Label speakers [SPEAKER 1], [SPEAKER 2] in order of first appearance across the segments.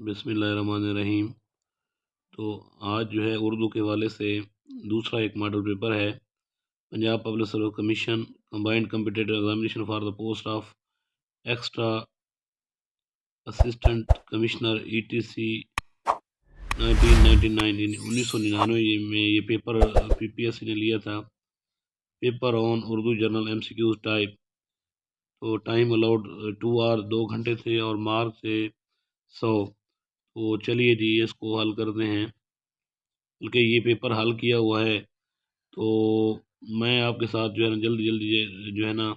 [SPEAKER 1] بسم اللہ الرحمن الرحیم۔ تو آج جو ہے اردو کے حوالے سے دوسرا ایک ماڈل پیپر ہے Punjab public service commission combined competitive examination for the post of extra assistant commissioner ETC 1999 میں یہ پیپر PPSC نے لیا تھا۔ Paper on Urdu general MCQs type, تو ٹائم الاؤڈ 2 آور 2 گھنٹے تھے اور مارک تھے 100۔ تو چلیے جی اس کو حل کرتے ہیں، بلکہ یہ پیپر حل کیا ہوا ہے تو میں آپ کے ساتھ جو ہے نا جلدی جو ہے نا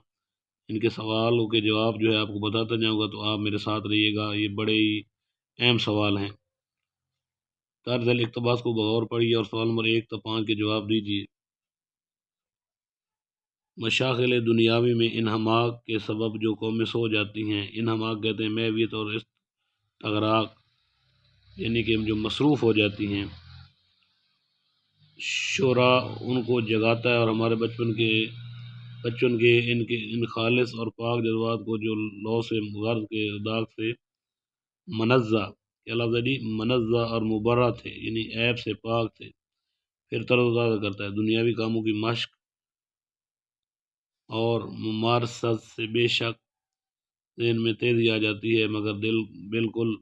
[SPEAKER 1] ان کے سوالوں کے جواب جو ہے آپ کو بتاتا جاؤں گا، تو آپ میرے ساتھ رہیے گا۔ یہ بڑے ہی اہم سوال ہیں۔ طرز الاقتباس کو بغور پڑھیے اور سوال نمبر 1 تا 5 کے جواب دیجیے۔ مشاغل دنیاوی میں انہماک کے سبب جو قومیں سو جاتی ہیں، انہماک کہتے ہیں محویت اور استغراق، یعنی کہ جو مصروف ہو جاتی ہیں۔ شعرا ان کو جگاتا ہے اور ہمارے بچپن کے ان خالص اور پاک جذبات کو جو لو سے غرض کے داغ سے منزہ، کیا لفظ ہے جی، منزہ اور مبرہ تھے، یعنی عیب سے پاک تھے، پھر تر و تازہ کرتا ہے۔ دنیاوی کاموں کی مشق اور ممارست سے بے شک ذہن میں تیزی آ جاتی ہے مگر دل بالکل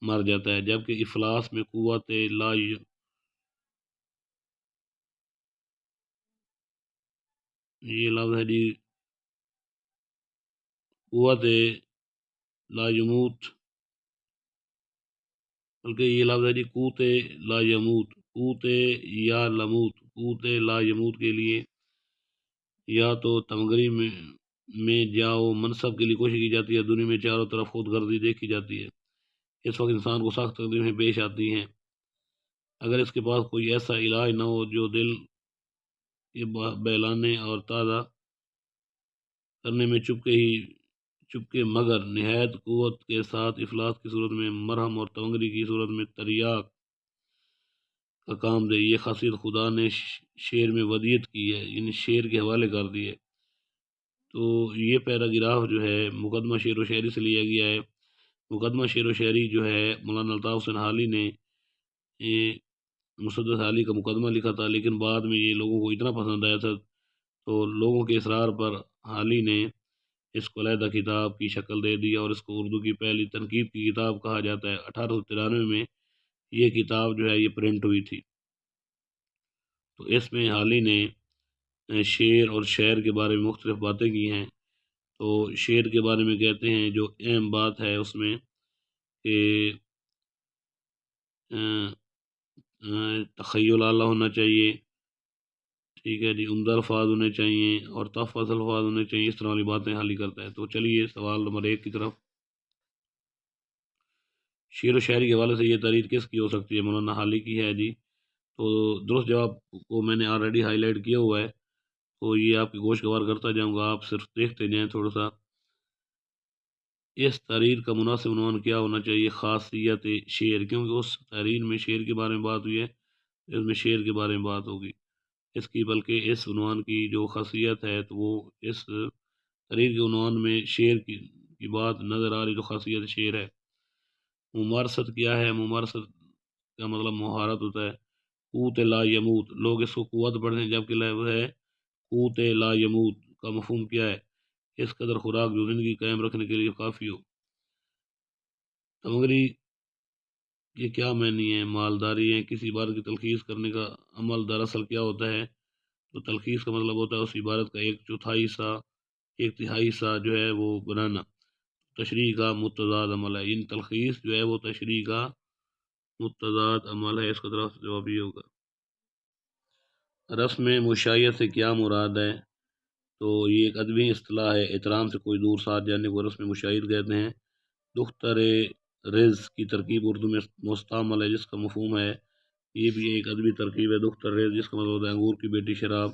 [SPEAKER 1] مر جاتا ہے، جبکہ افلاس میں قوت لا یہ لفظ ہے جی قوت لا یموت، بلکہ یہ لفظ ہے جی قوت لا یموت، قوت یا لموت، قوت لا یموت کے لیے یا تو تمغری میں جاؤ منصب کے لیے کوشش کی جاتی ہے، دنیا میں چاروں طرف خود غرضی دیکھی جاتی ہے، اس وقت انسان کو سخت تکلیفیں پیش آتی ہیں اگر اس کے پاس کوئی ایسا علاج نہ ہو جو دل کے بہلانے اور تازہ کرنے میں چپکے مگر نہایت قوت کے ساتھ افلاس کی صورت میں مرہم اور تمغری کی صورت میں تریاق کا کام دے۔ یہ خاصیت خدا نے شعر میں ودیت کی ہے، یعنی شعر کے حوالے کر دی ہے۔ تو یہ پیراگراف جو ہے مقدمہ شعر و شاعری سے لیا گیا ہے۔ مقدمہ شعر و شاعری جو ہے مولانا الطاف حسین حالی نے مسدس حالی کا مقدمہ لکھا تھا، لیکن بعد میں یہ لوگوں کو اتنا پسند آیا تھا تو لوگوں کے اصرار پر حالی نے اس کو علیحدہ کتاب کی شکل دے دی اور اس کو اردو کی پہلی تنقید کی کتاب کہا جاتا ہے۔ 1893 میں یہ کتاب جو ہے یہ پرنٹ ہوئی تھی۔ تو اس میں حالی نے شعر اور شعر کے بارے میں مختلف باتیں کی ہیں۔ تو شعر کے بارے میں کہتے ہیں جو اہم بات ہے اس میں کہ تخیل اعلیٰ ہونا چاہیے، ٹھیک ہے جی، عمدہ الفاظ ہونے چاہیے اور تحفظ الفاظ ہونے چاہیے، اس طرح والی باتیں حالی کرتا ہے۔ تو چلیے سوال نمبر 1 کی طرف۔ شعر و شاعری کے حوالے سے یہ تحریر کس کی ہو سکتی ہے؟ مولانا حالی کی ہے جی۔ تو درست جواب کو میں نے آلریڈی ہائی لائٹ کیا ہوا ہے، تو یہ آپ کی گوش گوار کرتا جاؤں گا، آپ صرف دیکھتے جائیں تھوڑا سا۔ اس تحریر کا مناسب عنوان کیا ہونا چاہیے؟ خاصیت شعر، کیونکہ اس تحریر میں شعر کے بارے میں بات ہوئی ہے، اس میں شعر کے بارے میں بات ہوگی اس کی، بلکہ اس عنوان کی جو خاصیت ہے تو وہ اس تحریر کے عنوان میں شعر کی بات نظر آ رہی، تو خاصیت شعر ہے۔ ممارست کیا ہے؟ ممارست کا مطلب مہارت ہوتا ہے۔ قوت لا یموت، لوگ اس کو قوت پڑھتے ہیں جبکہ لفظ ہے قوت لا یموت کا مفہوم کیا ہے؟ اس قدر خوراک جو زندگی قائم رکھنے کے لیے کافی ہو۔ تمغری یہ کیا معنی ہے؟ مالداری ہے، کسی عبارت کی تلخیص کرنے کا عمل دراصل کیا ہوتا ہے؟ تو تلخیص کا مطلب ہوتا ہے اس عبارت کا 1/4 حصہ جو ہے وہ بنانا۔ تشریح کا متضاد عمل ہے، ان تلخیص جو ہے وہ تشریح کا متضاد عمل ہے، اس کا طرف جواب یہ ہوگا۔ رسم مشائیت سے کیا مراد ہے؟ تو یہ ایک ادبی اصطلاح ہے، احترام سے کوئی دور ساتھ جانے کو رسم مشاہیر کہتے ہیں۔ دختر رز کی ترکیب اردو میں مستعمل ہے جس کا مفہوم ہے، یہ بھی ایک ادبی ترکیب ہے، دختر رز جس کا مطلب ہے انگور کی بیٹی شراب۔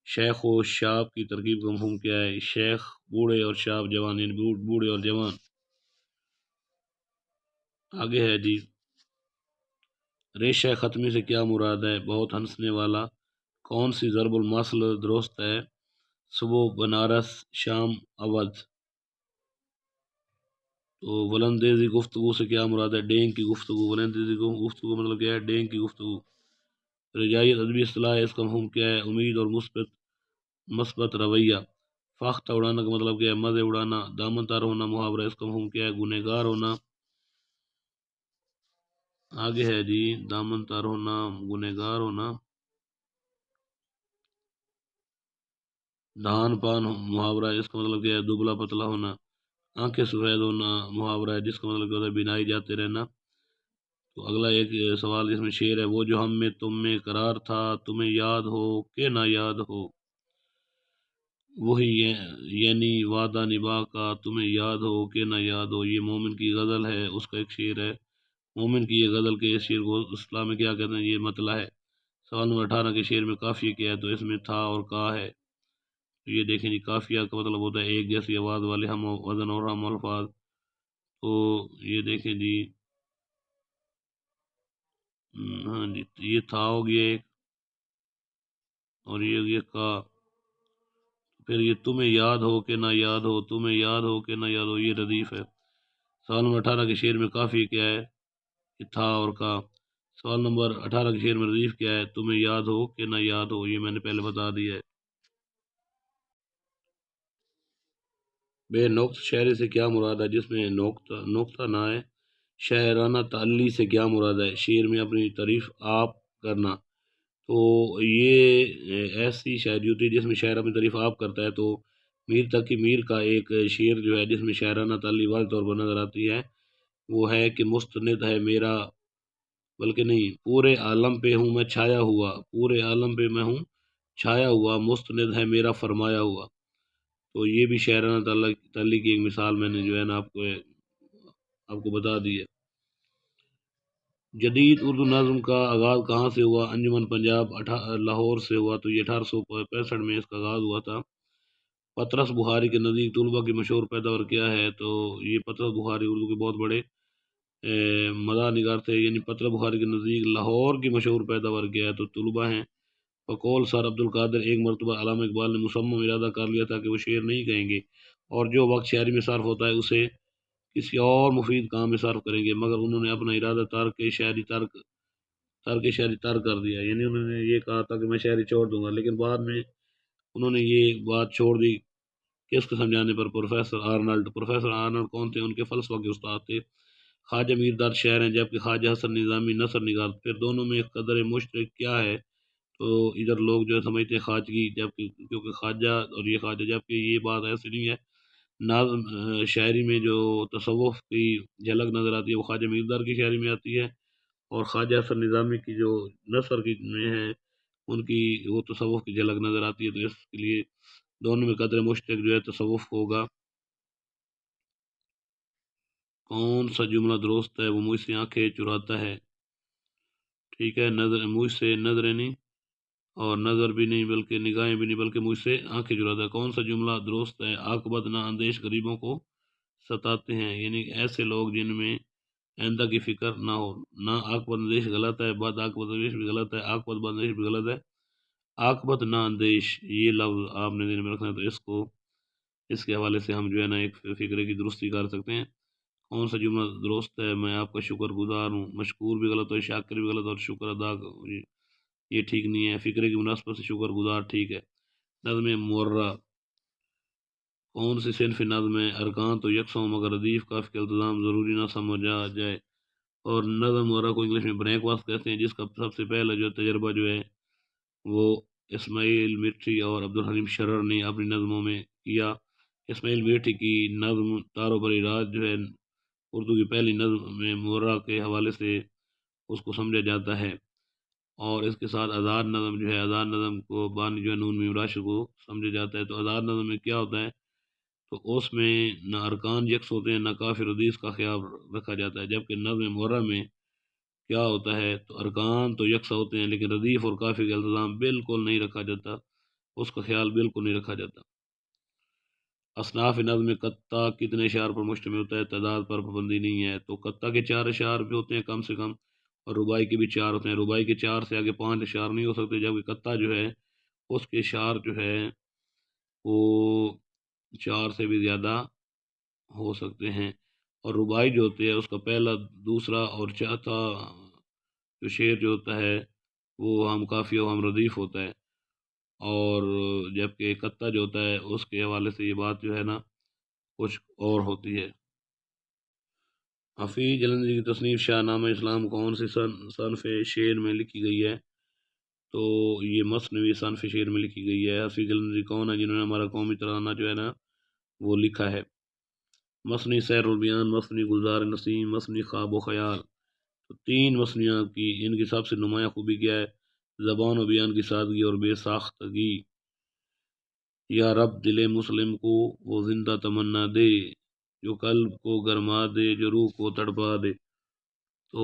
[SPEAKER 1] شیخ و شاب کی ترکیب کا مفہوم کیا ہے؟ شیخ بوڑھے اور شاب جوان، یعنی بوڑھے اور جوان۔ آگے ہے جی، ریشہ ختمی سے کیا مراد ہے؟ بہت ہنسنے والا۔ کون سی ضرب المثل درست ہے؟ صبح بنارس، شام اودھ۔ تو ولندیزی گفتگو سے کیا مراد ہے؟ ڈینگ کی گفتگو، ولندیزی گفتگو مطلب کیا ہے؟ ڈینگ کی گفتگو۔ رجائیت ادبی اصطلاح ہے، اس کا مفہوم کیا ہے؟ امید اور مثبت رویہ۔ فاختہ اڑانا کا مطلب کیا ہے؟ مزے اڑانا۔ دامن تار ہونا محاورہ، اس کا مفہوم کیا ہے؟ گنہگار ہونا۔ آگے ہے جی، دامن تار ہونا، گنہگار ہونا۔ دھان پان محاورہ ہے، اس کا مطلب کیا ہے؟ دبلا پتلا ہونا۔ آنکھیں سفید ہونا محاورہ ہے، جس کا مطلب کیا ہوتا ہے؟ بینائی جاتے رہنا۔ تو اگلا ایک سوال اس میں شعر ہے، وہ جو ہم میں تم میں قرار تھا، تمہیں یاد ہو کہ نہ یاد ہو، وہی یعنی وعدہ نبھا کا، تمہیں یاد ہو کہ نہ یاد ہو۔ یہ مومن کی غزل ہے، اس کا ایک شعر ہے۔ مومن کی یہ غزل کے شعر کو اسلام میں کیا کہتے ہیں؟ یہ مطلع ہے۔ سوال نمبر 18 کے شعر میں قافیہ کیا ہے؟ تو اس میں تھا اور کا ہے۔ تو یہ دیکھیں جی، قافیہ کا مطلب ہوتا ہے ایک جیسی آواز والے ہم وزن اور ہم الفاظ۔ تو یہ دیکھیں جی، ہاں جی، یہ تھا ہو گیا ایک، اور یہ ہو گیا کا۔ پھر یہ تمہیں یاد ہو کہ نہ یاد ہو، تمہیں یاد ہو کہ نہ یاد ہو، یہ ردیف ہے۔ سوال نمبر 18 کے شعر میں قافیہ کیا ہے؟ یہ تھا اور کا۔ سوال نمبر 18 کے شعر میں ردیف کیا ہے؟ تمہیں یاد ہو کہ نہ یاد ہو، یہ میں نے پہلے بتا دیا ہے۔ بے نقط شاعری سے کیا مراد ہے؟ جس میں نقطہ نہ ہے۔ شاعرانہ تعلی سے کیا مراد ہے؟ شعر میں اپنی تعریف آپ کرنا۔ تو یہ ایسی شاعری ہوتی ہے جس میں شاعر اپنی تعریف آپ کرتا ہے۔ تو میر تقی میر کا ایک شعر جو ہے جس میں شاعرانہ تعلی واضح طور پر نظر آتی ہے، وہ ہے کہ مستند ہے میرا، بلکہ نہیں، پورے عالم پہ ہوں میں چھایا ہوا، پورے عالم پہ میں ہوں چھایا ہوا، مستند ہے میرا فرمایا ہوا۔ تو یہ بھی شاعرانہ تعلی کی ایک مثال میں نے جو ہے نا آپ کو بتا دی ہے۔ جدید اردو نظم کا آغاز کہاں سے ہوا؟ انجمن پنجاب لاہور سے ہوا۔ تو یہ 1865 میں اس کا آغاز ہوا تھا۔ پطرس بخاری کے نزدیک طلباء کی مشہور پیداوار کیا ہے؟ تو یہ پطرس بخاری اردو کے بہت بڑے مداح نگار تھے، یعنی پطرس بخاری کے نزدیک لاہور کی مشہور پیداوار کیا ہے؟ تو طلباء ہیں۔ بقول سر عبد القادر، ایک مرتبہ علامہ اقبال نے مصمم ارادہ کر لیا تھا کہ وہ شعر نہیں کہیں گے، اور جو وقت شاعری میں صرف ہوتا ہے اسے کسی اور مفید کام میں صرف کریں گے، مگر انہوں نے اپنا ارادہ ترک شاعری ترک کر دیا، یعنی انہوں نے یہ کہا تھا کہ میں شاعری چھوڑ دوں گا، لیکن بعد میں انہوں نے یہ بات چھوڑ دی۔ کس کے سمجھانے پر؟ Professor Arnold. پروفیسر آرنلڈ کون تھے؟ ان کے فلسفہ کے استاد تھے۔ خواجہ میر درد شاعر ہیں، جبکہ خواجہ حسن نظامی نثر نگار۔ پھر دونوں میں قدر مشترک کیا ہے؟ تو ادھر لوگ جو ہے سمجھتے ہیں خواجگی، جبکہ کیونکہ خواجہ اور یہ خواجہ، جبکہ یہ بات ایسی نہیں ہے۔ نظم شاعری میں جو تصوف کی جھلک نظر آتی ہے وہ خواجہ میر درد کی شاعری میں آتی ہے، اور خواجہ حسن نظامی کی جو نثر کی میں ہے ان کی وہ تصوف کی جھلک نظر آتی ہے۔ تو اس کے لیے دونوں میں قدر مشترک جو ہے تصوف ہوگا۔ کون سا جملہ درست ہے؟ وہ مجھ سے آنکھیں چراتا ہے، ٹھیک ہے، نظر مجھ سے نظریں نہیں، اور نظر بھی نہیں بلکہ نگاہیں بھی نہیں بلکہ مجھ سے آنکھیں چراتا ہے۔ کون سا جملہ درست ہے؟ عاقبت نہ اندیش غریبوں کو ستاتے ہیں، یعنی ایسے لوگ جن میں آئندہ کی فکر نہ ہو۔ نہ عاقبت اندیش غلط ہے، بد عاقبت اندیش بھی غلط ہے، عاقبت بد اندیش بھی غلط ہے، عاقبت نہ اندیش یہ لفظ آپ نے ذہن میں رکھنا ہے۔ تو اس کے حوالے سے ہم جو ہے نا ایک فکرے کی درستی کر سکتے ہیں۔ کون سا جملہ درست ہے؟ میں آپ کا شکر گزار ہوں، مشکور بھی غلط ہے، شاکر بھی غلط، اور شکر ادا یہ ٹھیک نہیں ہے۔ فکرے کی مناسبت سے شکر گزار ٹھیک ہے۔ نظم مرہ کون سی صنف نظم ہے؟ ارکان تو یکساں مگر ردیف کاف کے التزام ضروری نہ سمجھا جائے۔ اور نظم مرہ کو انگلش میں برینک واس کہتے ہیں، جس کا سب سے پہلا جو تجربہ جو ہے وہ اسماعیل مرٹھی اور عبدالحلیم شرر نے اپنی نظموں میں کیا۔ اسماعیل مرٹھی کی نظم تارو بری رات جو ہے اردو کی پہلی نظم میں مرہ کے حوالے سے اس کو سمجھا جاتا ہے، اور اس کے ساتھ آزاد نظم جو ہے، آزاد نظم کو بانی جو ہے نون میم راشد کو سمجھا جاتا ہے۔ تو آزاد نظم میں کیا ہوتا ہے؟ تو اس میں نہ ارکان یکس ہوتے ہیں، نہ کافی ردیف کا خیال رکھا جاتا ہے، جبکہ نظم مرہ میں کیا ہوتا ہے؟ تو ارکان تو یکساں ہوتے ہیں لیکن ردیف اور کافی کا التزام بالکل نہیں رکھا جاتا، اس کا خیال بالکل نہیں رکھا جاتا۔ اصناف نظم میں قطع کتنے اشعار پر مشتمل ہوتا ہے؟ تعداد پر پابندی نہیں ہے۔ تو قطع کے 4 اشعار بھی ہوتے ہیں کم سے کم، اور رباعی کے بھی 4 ہوتے ہیں۔ رباعی کے 4 سے آگے 5 اشعار نہیں ہو سکتے، جبکہ قطع جو ہے اس کے اشعار جو ہے وہ 4 سے بھی زیادہ ہو سکتے ہیں۔ اور رباعی جو ہوتی ہے اس کا پہلا، دوسرا اور چوتھا جو شعر جو ہوتا ہے وہ ہم قافیہ و ہم ردیف ہوتا ہے، اور جبکہ قطع جو ہوتا ہے اس کے حوالے سے یہ بات جو ہے نا کچھ اور ہوتی ہے۔ حفیظ جلندری کی تصنیف شاہ نامہ اسلام کون سی صنف شعر میں لکھی گئی ہے؟ تو یہ مثنوی صنف شعر میں لکھی گئی ہے۔ حفیظ جلندری کون ہے جنہوں نے ہمارا قومی ترانہ جو ہے نا وہ لکھا ہے؟ مثنی سیر البیان، مثنی گلزار نسیم، مثنی خواب و خیال۔ تو تین مثنیوں کی ان کی سب سے نمایاں خوبی کیا ہے؟ زبان و بیان کی سادگی اور بے ساختگی۔ یا رب دل مسلم کو وہ زندہ تمنا دے، جو قلب کو گرما دے، جو روح کو تڑپا دے۔ تو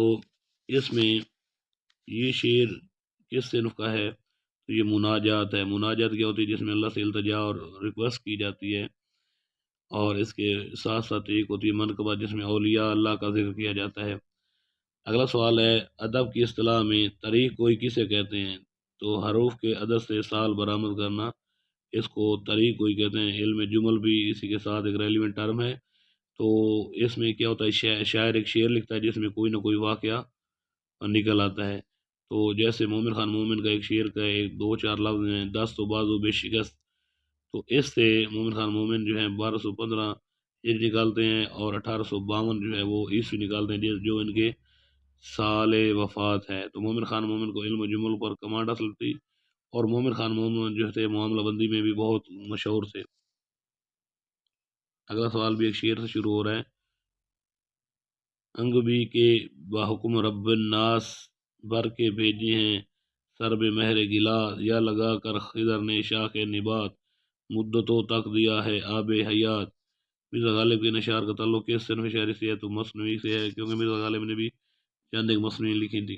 [SPEAKER 1] اس میں یہ شعر کس صنف کا ہے؟ تو یہ مناجات ہے۔ مناجات کیا ہوتی ہے؟ جس میں اللہ سے التجا اور ریکویسٹ کی جاتی ہے، اور اس کے ساتھ ساتھ ایک ہوتی ہے منقبہ جس میں اولیاء اللہ کا ذکر کیا جاتا ہے۔ اگلا سوال ہے، ادب کی اصطلاح میں طریق کوئی کسے کہتے ہیں؟ تو حروف کے عدد سے سال برآمد کرنا، اس کو طریق کوئی کہتے ہیں۔ علم جمل بھی اسی کے ساتھ ایک ریلیونٹ ٹرم ہے۔ تو اس میں کیا ہوتا ہے، شاعر ایک شعر لکھتا ہے جس میں کوئی نہ کوئی واقعہ نکل آتا ہے۔ تو جیسے مومن خان مومن کا ایک شعر کا ایک دو چار لفظ ہیں، دست و بازو بے شکست، تو اس سے مومن خان مومن جو ہیں 1215 ہجری نکالتے ہیں، اور 1852 جو ہے وہ عیسوی نکالتے ہیں جو ان کے سال وفات ہے۔ تو مومن خان مومن کو علم و جمل پر کمانڈ حاصل تھی، اور مومن خان مومن جو تھے معاملہ بندی میں بھی بہت مشہور تھے۔ اگلا سوال بھی ایک شعر سے شروع ہو رہا ہے، انگبی کے بحکم رب الناس بھر کے بھیجے ہیں سرب مہر گلا، یا لگا کر خضر نے شاخ نبات، مدتوں تک دیا ہے آب حیات۔ مرزا غالب کے نشار کا تعلق کس صنف شاعری سے ہے؟ تو مثنوی سے ہے، کیونکہ مرزا غالب نے بھی چند ایک مثنوی لکھی تھی۔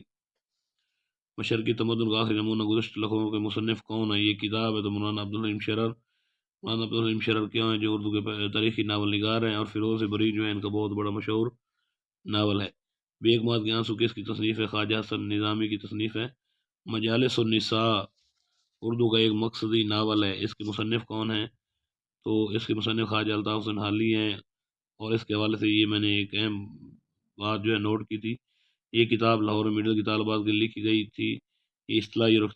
[SPEAKER 1] مشرقی تمدن کا آخری نمونہ گزشتہ لکھوں کے مصنف کون ہے؟ یہ کتاب ہے تو مولانا عبدالحلیم شرر۔ مولانا عبدالحلیم شرر کیا ہیں؟ جو اردو کے تاریخی ناول نگار ہیں، اور فیروز بری جو ہے ان کا بہت بڑا مشہور ناول ہے۔ بے اعتماد کے آنسو کس کی تصنیف ہے؟ خواجہ حسن نظامی کی تصنیف ہے۔ مجالس النساء اردو کا ایک مقصدی ناول ہے، اس کے مصنف کون ہیں؟ تو اس کے مصنف خواجہ الطاف حسین حالی ہیں، اور اس کے حوالے سے یہ میں نے ایک اہم بات جو ہے نوٹ کی تھی، یہ کتاب لاہور میڈل کی طالبات کے لیے لکھی گئی تھی۔ یہ اصطلاحی اور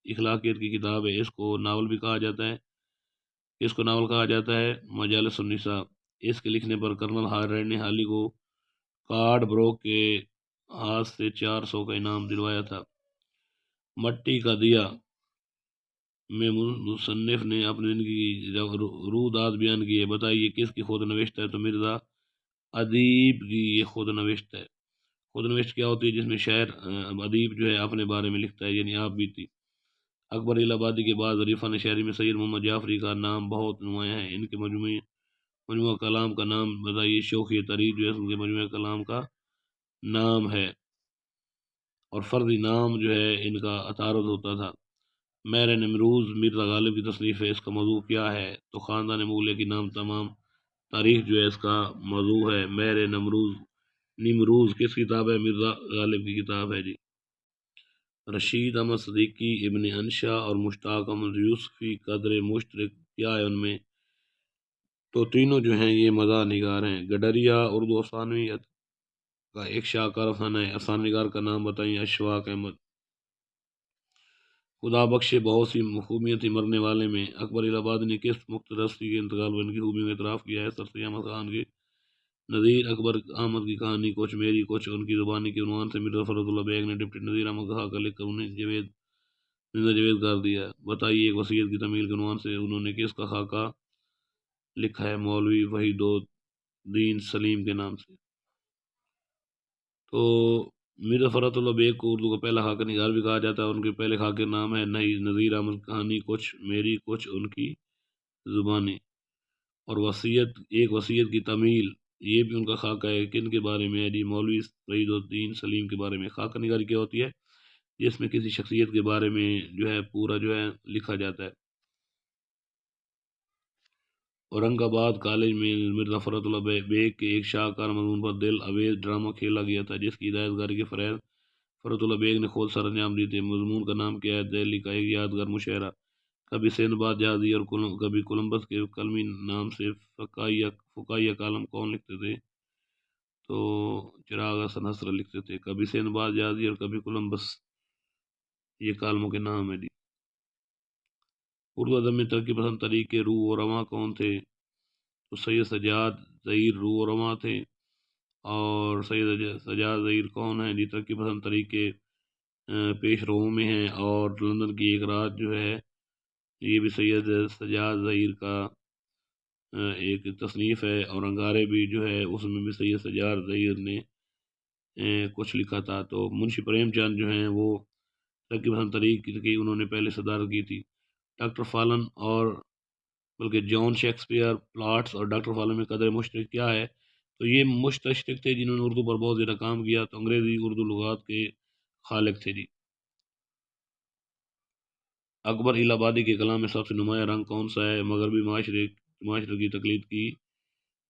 [SPEAKER 1] اخلاقیت کی کتاب ہے، اس کو ناول بھی کہا جاتا ہے۔ اس کو ناول کہا جاتا ہے مجالس النساء۔ اس کے لکھنے پر کرنل ہارڈ نے حالی کو کارڈ بروک کے ہاتھ سے 400 کا انعام دلوایا تھا۔ مٹی کا دیا میں مصنف نے اپنی زندگی کی رودات بیان کی ہے، بتائیے کس کی خود نوشت ہے؟ تو مرزا ادیب کی یہ خود نوشت ہے۔ خود نوشت کیا ہوتی ہے؟ جس میں شاعر ادیب جو ہے اپنے بارے میں لکھتا ہے، یعنی آپ بیتی۔ اکبر الہ آبادی کے بعد ظریفان شاعری میں سید محمد جعفری کا نام بہت نمایاں ہے، ان کے مجموعہ کلام کا نام بتائیے۔ شوخی ترید جو ہے ان کے مجموعہ کلام کا نام ہے، اور فردی نام جو ہے ان کا عطارد ہوتا تھا۔ مہر نمروز مرزا غالب کی تصنیف ہے، اس کا موضوع کیا ہے؟ تو خاندان مغلیہ کی نام تمام تاریخ جو ہے اس کا موضوع ہے۔ مہر نمروز کس کتاب ہے؟ مرزا غالب کی کتاب ہے جی۔ رشید احمد صدیقی، ابن انشا اور مشتاق احمد یوسفی قدر مشترک کیا ہے ان میں؟ تو تینوں جو ہیں یہ مزاح نگار ہیں۔ گڈریا اردو افسانویت کا ایک شاہکار افسانہ ہے، افسانہ نگار کا نام بتائیں۔ اشفاق احمد۔ خدا بخشے بہت سی خوبیاں تھی مرنے والے میں، اکبر الہ آبادی نے کس مقتدر ہستی کے انتقال پر ان کی خوبیوں کا اعتراف کیا ہے؟ سر سید احمد خان کے نذیر اکبر احمد کی کہانی کچھ میری کچھ ان کی زبانی کے عنوان سے مرزا فرت اللہ بیگ نے ڈپٹی نذیر احمد کا خاکہ لکھ کر انہیں زندہ جاوید کر دیا۔ بتائیے ایک وصیت کی تمیل کے عنوان سے انہوں نے کس کا خاکہ لکھا ہے؟ مولوی وحید الدین سلیم کے نام سے۔ تو مرزا فرت اللہ بیگ کو اردو کا پہلا خاکہ نگار بھی کہا جاتا ہے، اور ان کے پہلے خاکے نام ہے نذیر احمد کہانی کچھ میری کچھ ان کی زبانی۔ اور ایک وصیت کی تمیل یہ بھی ان کا خاکہ ہے، کن کے بارے میں ہے جی؟ مولوی وحید الدین سلیم کے بارے میں۔ خاکہ نگاری کیا ہوتی ہے؟ جس میں کسی شخصیت کے بارے میں جو ہے پورا جو ہے لکھا جاتا ہے۔ اورنگ آباد کالج میں مرزا فرت اللہ بیگ کے ایک شاہکار مضمون پر دل آویز ڈرامہ کھیلا گیا تھا، جس کی ہدایت کاری کے فریض فرت اللہ بیگ نے خود سر انجام دی تھی۔ مضمون کا نام کیا ہے؟ دہلی کا ایک یادگار مشاعرہ۔ کبھی سندباد جہازی اور کبھی کولمبس کے کلمی نام سے فقاہیہ کالم کون لکھتے تھے؟ تو چراغ حسن حسرت لکھتے تھے، کبھی سندباد جازی اور کبھی کولمبس، یہ کالموں کے نام ہے جی۔ اردو ادب میں ترقی پسند طریقے روح و رواں کون تھے؟ تو سید سجاد ظہیر روح و رواں تھے۔ اور سید سجاد ظہیر کون ہیں جی؟ ترقی پسند طریقے پیش روؤں میں ہیں، اور لندن کی ایک رات جو ہے یہ بھی سید سجاد ظہیر کا ایک تصنیف ہے، اور انگارے بھی جو ہے اس میں بھی سید سجاد ظہیر نے کچھ لکھا تھا۔ تو منشی پریم چند جو ہیں وہ ترقی پسند طریقے کی انہوں نے پہلے صدارت کی تھی۔ ڈاکٹر فالن اور بلکہ جان شیکسپیئر پلاٹس اور ڈاکٹر فالن میں قدر مشترک کیا ہے؟ تو یہ مشترک تھے جنہوں نے اردو پر بہت زیادہ کام کیا، تو انگریزی اردو لغات کے خالق تھے جی۔ اکبر الہ آبادی کے کلام میں سب سے نمایاں رنگ کون سا ہے؟ مغربی معاشرے کی تقلید کی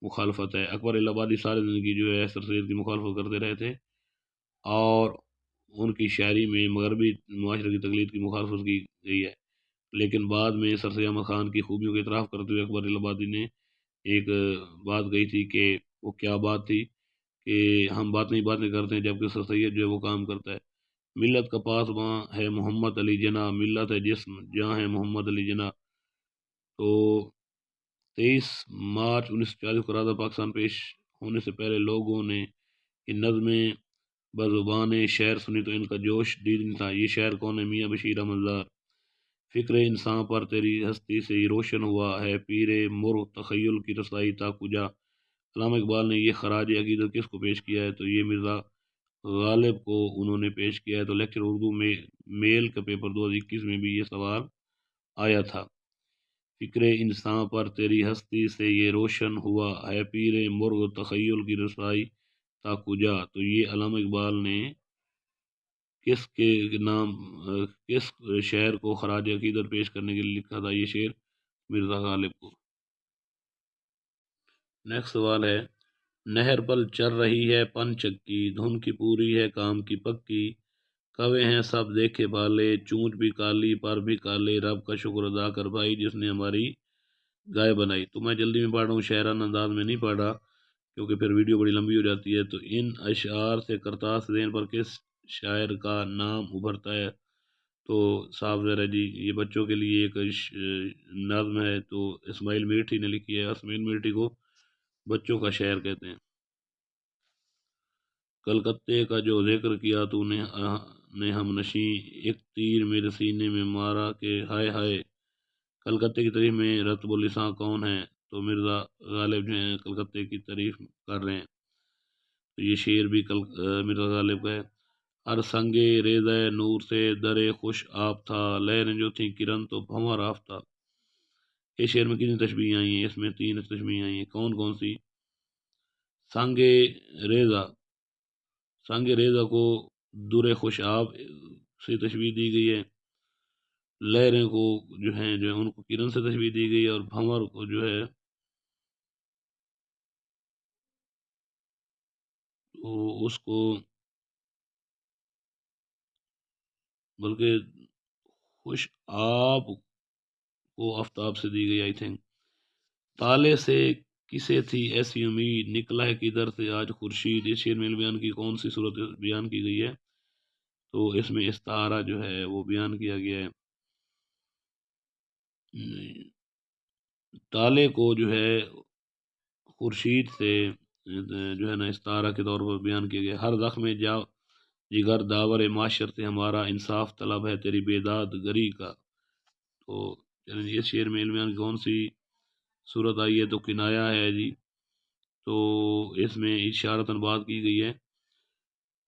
[SPEAKER 1] مخالفت ہے۔ اکبر الہ آبادی ساری زندگی جو ہے سر سید کی مخالفت کرتے رہے تھے، اور ان کی شاعری میں مغربی معاشرے کی تقلید کی مخالفت کی گئی ہے، لیکن بعد میں سر سید احمد خان کی خوبیوں کا اعتراف کرتے ہوئے اکبر الہ آبادی نے ایک بات کہی تھی کہ وہ کیا بات تھی کہ ہم باتیں کرتے ہیں جبکہ سر سید جو ہے وہ کام کرتا ہے۔ ملت کا پاسباں ہے محمد علی جناح، ملت ہے جسم جہاں ہے محمد علی جناح۔ تو 23 مارچ 1940 کو راز پاکستان پیش ہونے سے پہلے لوگوں نے یہ نظمیں بزبان شعر سنی تو ان کا جوش دید نہیں تھا۔ یہ شعر کون ہے؟ میاں بشیر احمد زار۔ فکر انسان پر تیری ہستی سے یہ روشن ہوا ہے، پیر مرغ تخیل کی رسائی تا کجا۔ علامہ اقبال نے یہ خراج عقیدت کس کو پیش کیا ہے؟ تو یہ مرزا غالب کو انہوں نے پیش کیا ہے۔ تو لیکچر اردو میں میل کا پیپر 2021 میں بھی یہ سوال آیا تھا۔ فکر انسان پر تیری ہستی سے یہ روشن ہوا ہے، پیر مرغ تخیل کی رسائی تا کجا۔ تو یہ علامہ اقبال نے کس کے نام کس شعر کو خراج عقیدت پیش کرنے کے لیے لکھا تھا؟ یہ شعر مرزا غالب کو۔ نیکسٹ سوال ہے، نہر پل چل رہی ہے پن چکی، دھن کی پوری ہے کام کی پکی، کوے ہیں سب دیکھے بھالے، چونچ بھی کالی پر بھی کالے، رب کا شکر ادا کر بھائی جس نے ہماری گائے بنائی۔ تو میں جلدی میں پڑھ رہا ہوں، شاعرانہ انداز میں نہیں پڑھ رہا کیونکہ پھر ویڈیو بڑی لمبی ہو جاتی ہے۔ تو ان اشعار سے کرتاس ذہن پر کس شاعر کا نام ابھرتا ہے؟ تو صاحب ذرا جی یہ بچوں کے لیے ایک نظم ہے، تو اسماعیل میٹھی نے لکھی ہے۔ اسماعیل میٹھی کو بچوں کا شاعر کہتے ہیں۔ کلکتے کا جو ذکر کیا تو نے ہم نشیں، ایک تیر میرے سینے میں مارا کہ ہائے ہائے۔ کلکتے کی تعریف میں رتب الاساں کون ہے؟ تو مرزا غالب جو ہیں کلکتے کی تعریف کر رہے ہیں۔ تو یہ شعر بھی مرزا غالب کا ہے۔ ہر سنگے ریزہ نور سے درے خوش آپ تھا، لہریں جو تھیں کرن تو بھنور آفتہ۔ اس شعر میں کتنی تشبیہیں آئی ہیں؟ اس میں 3 تشبیہیں آئی ہیں، کون کون سی؟ سنگے ریزہ، سنگ ریزہ کو در خوش آب سے تشبیہ دی گئی ہے، لہریں کو جو ہیں ان کو کرن سے تشبیہ دی گئی ہے، اور بھنور کو جو ہے تو اس کو بلکہ خوش آب کو آفتاب سے دی گئی آئی تھنک۔ تالے سے کسے تھی ایسی امید، نکلا ہے کدھر سے آج خورشید۔ اس شعر میں بیان کی کون سی صورت بیان کی گئی ہے؟ تو اس میں استعارہ جو ہے وہ بیان کیا گیا ہے۔ تالے کو جو ہے خورشید سے جو ہے نا استعارہ کے طور پر بیان کیا گیا۔ ہر زخم جگر داور معاشر سے ہمارا انصاف طلب ہے تیری بیداد گری کا۔ تو اس شعر میں بیان کی کون سی صورت آئی ہے؟ تو کنایا ہے جی۔ تو اس میں اشارتاً بات کی گئی ہے۔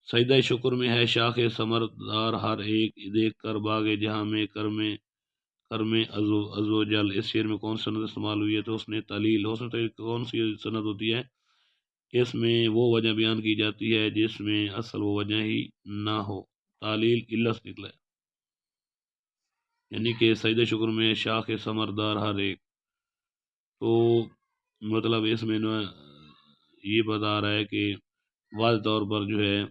[SPEAKER 1] سجدہ شکر میں ہے شاخ ثمردار ہر ایک، دیکھ کر باغ جہاں میں کرم ازو جل۔ اس شعر میں کون سند استعمال ہوئی ہے؟ تو اس نے تعلیل۔ حسن تعلیل کون سی سند ہوتی ہے؟ اس میں وہ وجہ بیان کی جاتی ہے جس میں اصل وہ وجہ ہی نہ ہو، تعلیل علت نکلا ہے، یعنی کہ سجدہ شکر میں شاخ ثمردار ہر ایک، تو مطلب اس میں یہ بتا رہا ہے کہ واضح طور پر جو ہے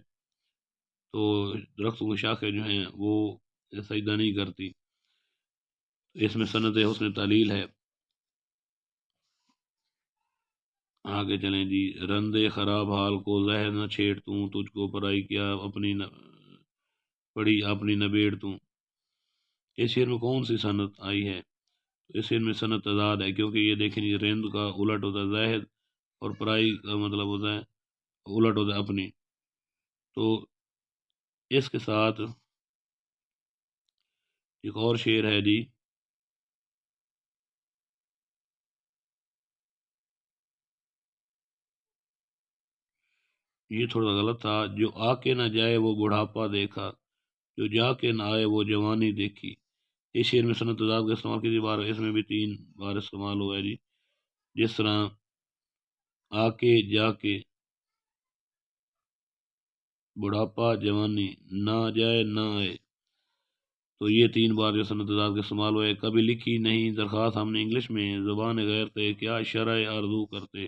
[SPEAKER 1] تو درختوں کی شاخیں جو ہیں وہ سجدہ نہیں کرتی، اس میں سند حسن تعلیل ہے۔ آگے چلیں جی، رندے خراب حال کو زہر نہ چھیڑ توں، تجھ کو پرائی کیا اپنی پڑی اپنی نبیڑ توں۔ اس شعر میں کون سی صنعت آئی ہے؟ اس شعر میں صنعت تضاد ہے، کیونکہ یہ دیکھیں جی، رند کا الٹ ہوتا ہے زاہد، اور پرائی کا مطلب ہوتا ہے الٹ ہوتا ہے اپنی، تو اس کے ساتھ ایک اور شعر ہے جی، یہ تھوڑا غلط تھا، جو آ کے نہ جائے وہ بڑھاپا دیکھا، جو جا کے نہ آئے وہ جوانی دیکھی۔ اس شعر میں صنعت تضاد کا استعمال کسی بار، اس میں بھی 3 بار استعمال ہوا ہے جی، جس طرح آ کے، جا کے، بڑھاپا، جوانی، نہ جائے نہ آئے، تو یہ 3 بار جو صنعت تضاد کا استعمال ہوا ہے۔ کبھی لکھی نہیں درخواست ہم نے انگلش میں، زبان غیر تھے کیا شرح آرزو کرتے،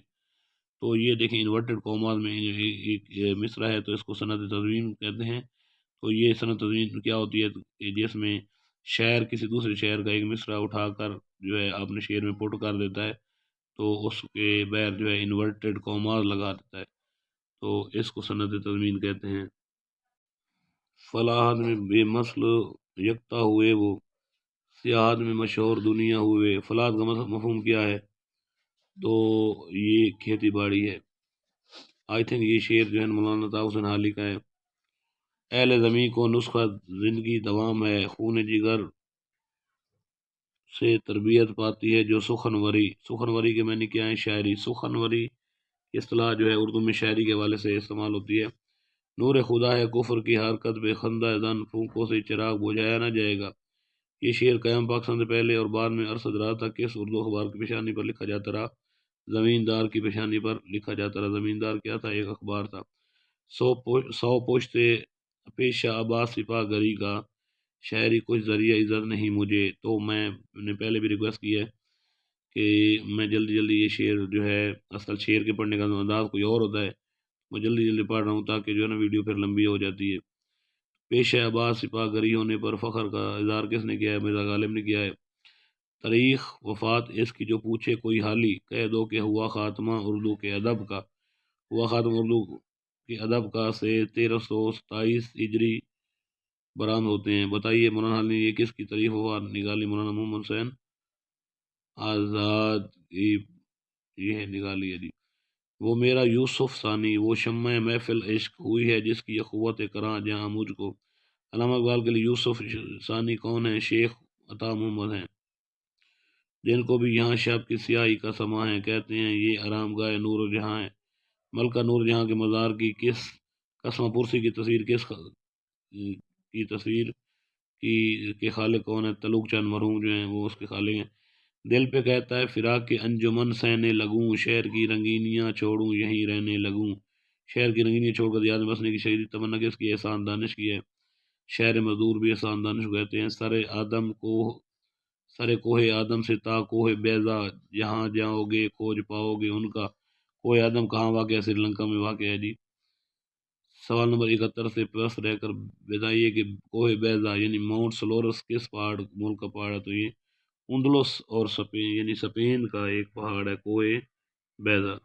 [SPEAKER 1] تو یہ دیکھیں انورٹڈ کوماز میں ایک مصرع ہے، تو اس کو صنعت تضمین کہتے ہیں۔ تو یہ صنعت تضمین کیا ہوتی ہے کہ جس میں شاعر کسی دوسرے شاعر کا ایک مصرع اٹھا کر جو ہے اپنے شعر میں پٹ کر دیتا ہے، تو اس کے بغیر جو ہے انورٹڈ کوماز لگا دیتا ہے، تو اس کو صنعت تضمین کہتے ہیں۔ فلاحت میں بے مثل یکتا ہوئے وہ، سیاحت میں مشہور دنیا ہوئے۔ فلاحت کا مفہوم کیا ہے؟ تو یہ کھیتی باڑی ہے۔ آئی تھنک یہ شعر جو ہے مولانا طاؤس حسین حالی کا ہے۔ اہل زمیں کو نسخہ زندگی دوام ہے، خون جگر سے تربیت پاتی ہے جو سخنوری، سخنوری کے معنی کیا ہے؟ شاعری۔ سخنوری اصطلاح جو ہے اردو میں شاعری کے حوالے سے استعمال ہوتی ہے۔ نور خدا ہے کفر کی حرکت بے خندہ زن، پھونکوں سے چراغ بجھایا نہ جائے گا۔ یہ شعر قیام پاکستان سے پہلے اور بعد میں ارشد رہا تھا، کس اردو اخبار کی پیشانی پر لکھا جاتا رہا؟ زمیندار کی پیشانی پر لکھا جاتا رہا۔ زمیندار کیا تھا؟ ایک اخبار تھا۔ سو پوچھتے پیشہ عباس سپاہ گری کا، شاعری کچھ ذریعہ عزت نہیں مجھے، تو میں نے پہلے بھی ریکویسٹ کی ہے کہ میں جلدی جلدی یہ شعر جو ہے، اصل شعر کے پڑھنے کا انداز کوئی اور ہوتا ہے، میں جلدی جلدی پڑھ رہا ہوں تاکہ جو ہے نا ویڈیو پھر لمبی ہو جاتی ہے۔ پیشہ عباس سپاہ گری ہونے پر فخر کا اظہار کس نے کیا ہے؟ مرزا غالب نے کیا ہے۔ تاریخ وفات اس کی جو پوچھے کوئی حالی، کہہ دو کہ ہوا خاتمہ اردو کے ادب کا، ہوا خاتمہ اردو کے ادب کا سے 1327 ہجری برآمد ہوتے ہیں۔ بتائیے مولانا حالی نے یہ کس کی تعریف ہوا نکالی؟ مولانا محمد حسین آزاد کی یہ ہے نکالی ہے جی۔ وہ میرا یوسف ثانی، وہ شمع محفل عشق ہوئی ہے جس کی اخوت کراں جہاں مجھ کو۔ علامہ اقبال کے لیے یوسف ثانی کون ہے؟ شیخ عطا محمد ہیں، جن کو بھی یہاں شب کی سیاہی کا سما ہے، کہتے ہیں یہ آرام گاہ نور جہاں ہے۔ ملکہ نور جہاں کے مزار کی کس قسم پرسی کی تصویر کی تصویر کی کے خالق کون ہے؟ تلوک چند مرحوم جو ہیں وہ اس کے خالق ہیں۔ دل پہ کہتا ہے فراق کے انجمن سہنے لگوں، شہر کی رنگینیاں چھوڑوں یہیں رہنے لگوں۔ شہر کی رنگینیاں چھوڑ کر دیہات میں بسنے کی شہری تمنا کس کی ہے؟ احسان دانش کی ہے۔ شہر مزدور بھی احسان دانش کو کہتے ہیں۔ سر کوہ آدم سے تا کوہ بیضا، جہاں جاؤ گے کھوج پاؤ گے ان کا۔ کوہ آدم کہاں واقع ہے؟ سری لنکا میں واقع ہے جی۔ سوال نمبر 71 سے پلس رہ کر بتائیے کہ کوہ بیضا یعنی ماؤنٹ سلورس کس پہاڑ ملک کا پہاڑ ہے؟ تو یہ اندلس اور سپین یعنی سپین کا ایک پہاڑ ہے کوہ بیضا۔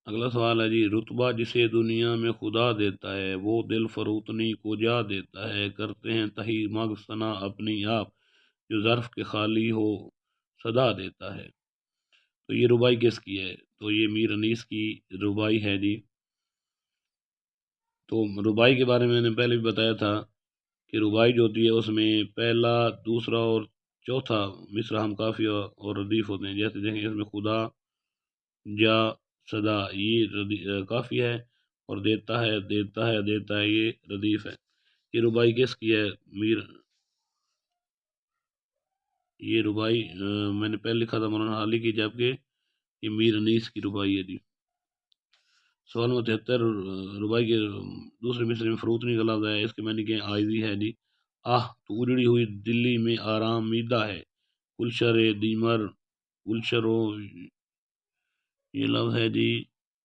[SPEAKER 1] اگلا سوال ہے جی، رتبہ جسے دنیا میں خدا دیتا ہے وہ دل فروتنی کو جا دیتا ہے، کرتے ہیں تہی مغز ثنا اپنی آپ، جو ظرف کے خالی ہو صدا دیتا ہے۔ تو یہ ربائی کس کی ہے؟ تو یہ میر انیس کی ربائی ہے جی۔ تو ربائی کے بارے میں نے پہلے بھی بتایا تھا کہ ربائی جو ہوتی ہے اس میں پہلا، دوسرا اور چوتھا مصرع ہم کافی اور ردیف ہوتے ہیں، جیسے دیکھیں اس میں خدا، جا، صدا یہ کافی ہے، اور دیتا ہے دیتا ہے دیتا ہے یہ ردیف ہے۔ یہ ربائی کس کی ہے؟ یہ ربائی میں نے پہلے لکھا تھا مولانا حالی کی، جبکہ یہ میر انیس کی ربائی ہے جی۔ سوال نمبر 73، ربائی کے دوسرے مصرے میں فروتنی کا لفظ ہے، اس کے معنی کہ عائزی ہے جی۔ آہ تو اجڑی ہوئی دلی میں آرام میدہ ہے، گلشر دیمر، گلشر و یہ لفظ ہے جی،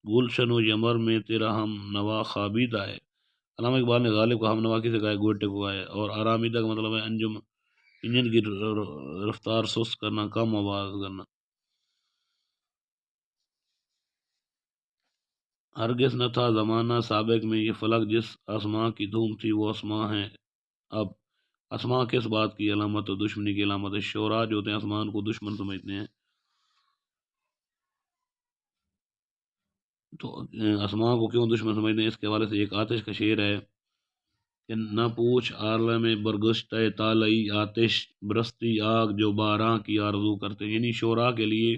[SPEAKER 1] گلشن و یمر میں تیرا ہم نوا خوابیدہ ہے۔ علامہ اقبال نے غالب کا ہم نوا کسے کہا ہے؟ گوئٹے کو کہا ہے۔ اور آرامیدہ کا مطلب ہے انجن کی رفتار سست کرنا، کم آواز کرنا۔ ہرگز نہ تھا زمانہ سابق میں یہ فلک جس آسماں کی دھوم تھی وہ آسماں ہے اب۔ آسماں کس بات کی علامت؟ دشمنی کی علامت ہے۔ شعراء جو ہوتے ہیں آسمان کو دشمن سمجھتے ہیں، تو آسمان کو کیوں دشمن سمجھتے ہیں، اس کے حوالے سے ایک آتش کا شعر ہے کہ نہ پوچھ عالم برگشتہ طالعی آتش، برستی آگ جو باراں کی آرزو کرتے ہیں۔ یعنی شعراء کے لیے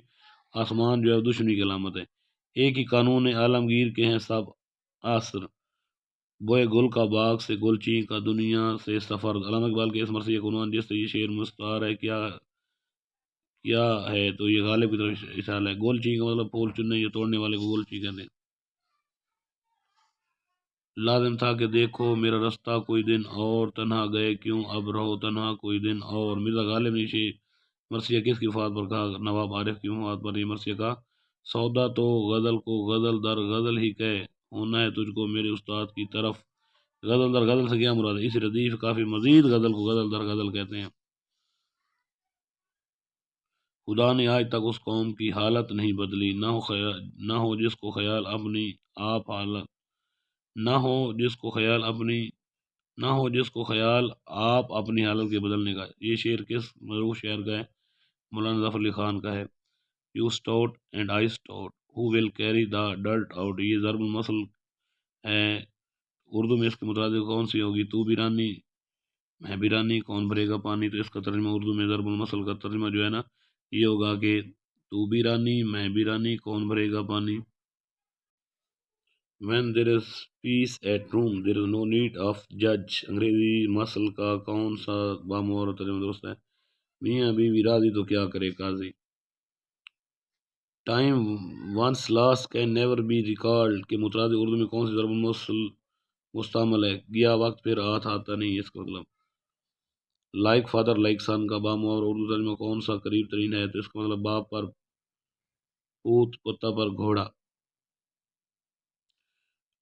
[SPEAKER 1] آسمان جو ہے دشمنی کی علامت ہے۔ ایک ہی قانون عالمگیر کے ہیں سب عصر، بوئے گل کا باغ سے گلچی کا دنیا سے سفر۔ علامہ اقبال کے اس مرثیہ عنوان جس سے یہ شعر مستعار ہے کیا ہے تو یہ غالب کی طرف اشارہ ہے۔ گلچی کا مطلب پھول چننے یا توڑنے والے کو گلچی کہتے ہیں۔ لازم تھا کہ دیکھو میرا رستہ کوئی دن اور، تنہا گئے کیوں اب رہو تنہا کوئی دن اور۔ مرزا غالب نے یہ مرثیہ کس کی وفات پر کہا؟ نواب عارف کی وفات پر یہ مرثیہ کہا۔ سودا تو غزل کو غزل در غزل ہی کہے، ہونا ہے تجھ کو میرے استاد کی طرف۔ غزل در غزل سے کیا مراد ہے؟ اس ردیف کافی مزید غزل کو غزل در غزل کہتے ہیں۔ خدا نے آج تک اس قوم کی حالت نہیں بدلی، نہ ہو جس کو خیال اپنی آپ حالت، نہ ہو جس کو خیال اپنی نہ ہو جس کو خیال آپ اپنی حالت کے بدلنے کا۔ یہ شعر کس معروف شاعر کا ہے؟ مولانا ظفر علی خان کا ہے۔ You stout and I stout, who will carry the dirt out, یہ ضرب المثل ہے۔ اردو میں اس کے مترادف کون سی ہوگی؟ تو بھی رانی میں بھی رانی کون بھرے گا پانی۔ تو اس کا ترجمہ اردو میں ضرب المثل کا ترجمہ جو ہے نا یہ ہوگا کہ تو بھی رانی میں بھی رانی کون بھرے گا پانی۔ when there is peace at room there is no need of judge، انگریزی مثل کا کون سا بامور ترجمہ درست ہے؟ میاں بیوی راضی تو کیا کرے قاضی۔ Time once lost can never be recalled کے مترادف اردو میں کون سی ضرب المثل مستعمل ہے؟ گیا وقت پھر آتا نہیں، اس کا مطلب۔ لائک فادر لائک سن کا بامور اردو ترجمہ کون سا قریب ترین ہے؟ تو اس کا مطلب باپ پر پوت کتا پر گھوڑا۔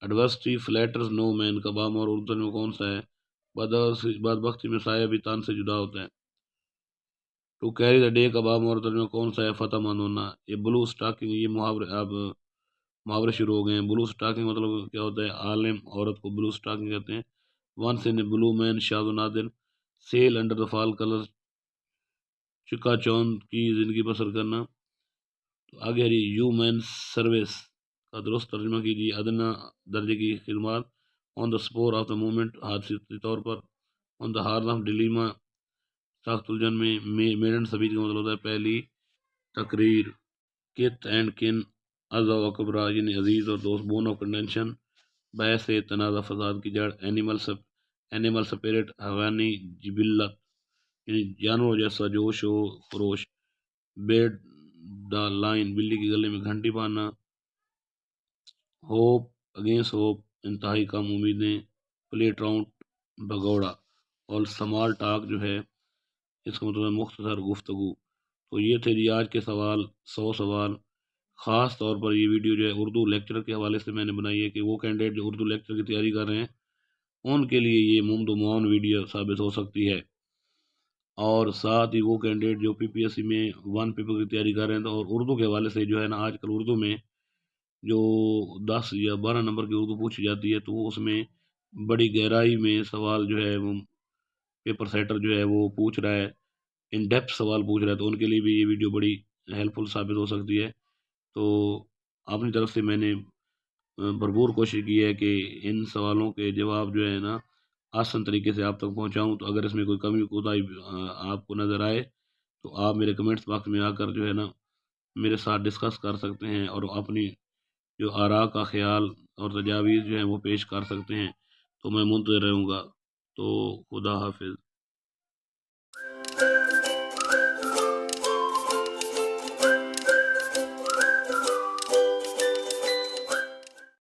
[SPEAKER 1] ایڈورسٹی فلیٹرز نو مین کا بامور اردو ترجمہ کون سا ہے؟ بدبختی میں سایہ بھی تن سے جدا ہوتا ہے۔ ٹو کیری دا ڈے کا بامور ترجمہ کون سا ہے؟ فتح مند ہونا۔ یہ بلو اسٹاکنگ، یہ محاورے شروع ہو گئے ہیں۔ بلو اسٹاکنگ مطلب کیا ہوتا ہے؟ عالم عورت کو بلو اسٹاکنگ کہتے ہیں۔ ونس ان بلو مین شاذ و نادر، sail under the false colour, چکا چوند کی زندگی بسر کرنا۔ تو آگے ہیومن سروس کا درست ترجمہ کیجیے۔ ادنا درجے کی خدمات۔ آن دا سپور آف دا مومنٹ، حادثاتی طور پر۔ آن دا ہارن آف ڈیلیما، سخت الجھن میں۔ میڈن سبیت کا مطلب ہوتا ہے پہلی تقریر۔ کت اینڈ کن، ازا و کبرا یعنی عزیز اور دوست۔ بون آف کنٹینشن، بحث تنازع فساد کی جڑ۔ اینیمل سپیرٹ، حیوانی جبلت یعنی جانور جیسا جوش و خروش۔ بیڈ دا لائن، بلی کے گلے میں گھنٹی باندھنا۔ ہوپ اگینسٹ ہوپ، انتہائی کم امیدیں۔ پلے ٹراؤنٹ، بھگوڑا۔ اور سمال ٹاک جو ہے اس کا مطلب مختصر گفتگو۔ تو یہ تھے جی آج کے سوال، 100 سوال۔ خاص طور پر یہ ویڈیو جو ہے اردو لیکچر کے حوالے سے میں نے بنائی ہے کہ وہ کینڈیڈیٹ جو اردو لیکچر کی تیاری کر رہے ہیں ان کے لیے یہ ممد و معاون ویڈیو ثابت ہو سکتی ہے، اور ساتھ ہی وہ کینڈیڈیٹ جو PPSC میں 1 پیپر کی تیاری کر رہے ہیں اور اردو کے حوالے سے جو ہے نا آج کل اردو میں جو 10 یا 12 نمبر کی اردو پوچھی جاتی ہے تو وہ اس میں بڑی گہرائی میں سوال جو ہے وہ پیپر سیٹر جو ہے وہ پوچھ رہا ہے، ان ڈیپتھ سوال پوچھ رہا ہے، تو ان کے لیے بھی یہ ویڈیو بڑی ہیلپ فل ثابت ہو سکتی ہے۔ تو اپنی طرف سے میں نے بھرپور کوشش کی ہے کہ ان سوالوں کے جواب جو ہے نا آسان طریقے سے آپ تک پہنچاؤں۔ تو اگر اس میں کوئی کمی کوتاہی آپ کو نظر آئے تو آپ میرے کمنٹس باکس میں آ کر جو ہے نا میرے ساتھ ڈسکس کر سکتے ہیں اور اپنی جو آراء کا خیال اور تجاویز جو ہیں وہ پیش کر سکتے ہیں، تو میں منتظر رہوں گا۔ تو خدا حافظ۔